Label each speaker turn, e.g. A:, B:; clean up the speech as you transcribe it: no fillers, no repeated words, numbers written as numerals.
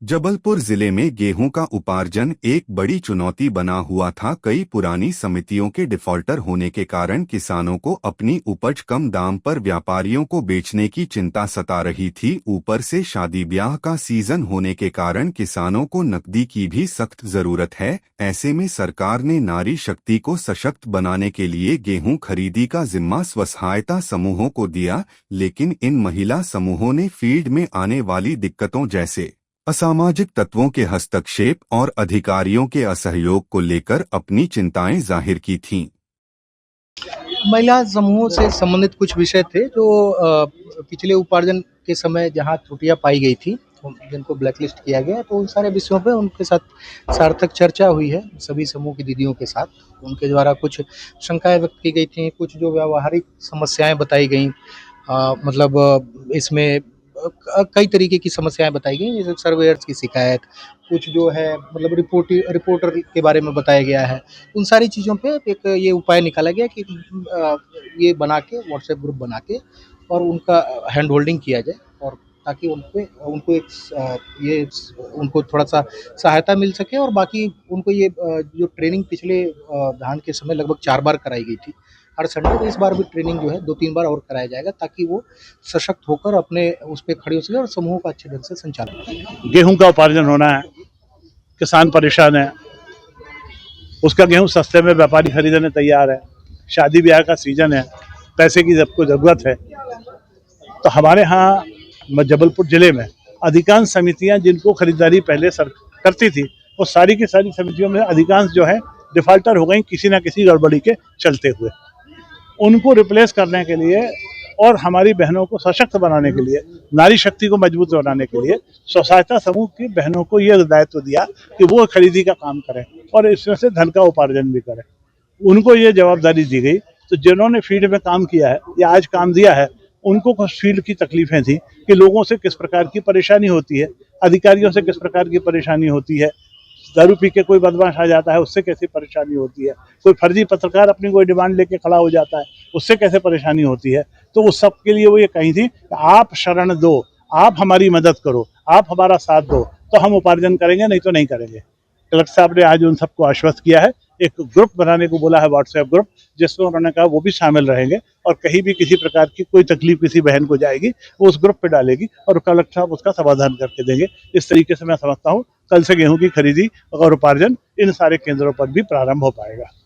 A: जबलपुर जिले में गेहूं का उपार्जन एक बड़ी चुनौती बना हुआ था। कई पुरानी समितियों के डिफॉल्टर होने के कारण किसानों को अपनी उपज कम दाम पर व्यापारियों को बेचने की चिंता सता रही थी। ऊपर से शादी ब्याह का सीजन होने के कारण किसानों को नकदी की भी सख्त जरूरत है। ऐसे में सरकार ने नारी शक्ति को सशक्त बनाने के लिए गेहूं खरीदी का जिम्मा स्वसहायता समूहों को दिया, लेकिन इन महिला समूहों ने फील्ड में आने वाली दिक्कतों जैसे असामाजिक तत्वों के हस्तक्षेप और अधिकारियों के असहयोग को लेकर अपनी चिंताएं जाहिर की थीं।
B: महिला समूहों से संबंधित कुछ विषय थे जो पिछले उपार्जन के समय जहां त्रुटियां पाई गई थी, जिनको ब्लैकलिस्ट किया गया, तो उन सारे विषयों पे उनके साथ सार्थक चर्चा हुई है सभी समूह की दीदियों के साथ। उनके द्वारा कुछ शंकाएं व्यक्त की गई थी, कुछ जो व्यावहारिक समस्याएं बताई गई, इसमें कई तरीके की समस्याएं बताई गई, जैसे सर्वेयर्स की शिकायत, कुछ जो है रिपोर्टर के बारे में बताया गया है। उन सारी चीज़ों पे एक ये उपाय निकाला गया कि ये बना के व्हाट्सएप ग्रुप बना के और उनका हैंड होल्डिंग किया जाए, और ताकि उनको एक ये उनको थोड़ा सा सहायता मिल सके, और बाकी उनको ये जो ट्रेनिंग पिछले धान के समय लगभग 4 बार कराई गई थी हर संडे, तो इस बार भी ट्रेनिंग जो है 2-3 बार और कराया जाएगा, ताकि वो सशक्त होकर अपने उस पे खड़े हो सके और समूह का अच्छे ढंग से संचालन करें।
C: गेहूं का उपार्जन होना है, किसान परेशान है, उसका गेहूं सस्ते में व्यापारी खरीदने तैयार है, शादी ब्याह का सीजन है, पैसे की सबको ज़रूरत है। तो हमारे यहाँ जबलपुर ज़िले में अधिकांश समितियां जिनको खरीदारी पहले करती थी, वो सारी की सारी समितियों में अधिकांश जो है डिफाल्टर हो गई किसी न किसी गड़बड़ी के चलते हुए। उनको रिप्लेस करने के लिए और हमारी बहनों को सशक्त बनाने के लिए, नारी शक्ति को मजबूत बनाने के लिए स्वसहायता समूह की बहनों को ये दायित्व दिया कि वो खरीदी का काम करें और इसमें से धन का उपार्जन भी करें। उनको ये जवाबदारी दी गई। तो जिन्होंने फील्ड में काम किया है या आज काम दिया है, उनको कुछ फील्ड की तकलीफें थी कि लोगों से किस प्रकार की परेशानी होती है, अधिकारियों से किस प्रकार की परेशानी होती है, दारू पी के कोई बदमाश आ जाता है उससे कैसी परेशानी होती है, कोई फर्जी पत्रकार अपनी कोई डिमांड लेके खड़ा हो जाता है उससे कैसे परेशानी होती है। तो उस सब के लिए वो ये कही थी कि आप शरण दो, आप हमारी मदद करो, आप हमारा साथ दो, तो हम उपार्जन करेंगे, नहीं तो नहीं करेंगे। कलेक्टर साहब ने आज उन सबको आश्वस्त किया है, एक ग्रुप बनाने को बोला है, व्हाट्सएप ग्रुप, जिसमें उन्होंने कहा वो भी शामिल रहेंगे और कहीं भी किसी प्रकार की कोई तकलीफ किसी बहन को जाएगी वो उस ग्रुप पे डालेगी और कलेक्टर साहब उसका समाधान करके देंगे। इस तरीके से मैं समझता हूँ कल से गेहूं की खरीदी और उपार्जन इन सारे केंद्रों पर भी प्रारंभ हो पाएगा।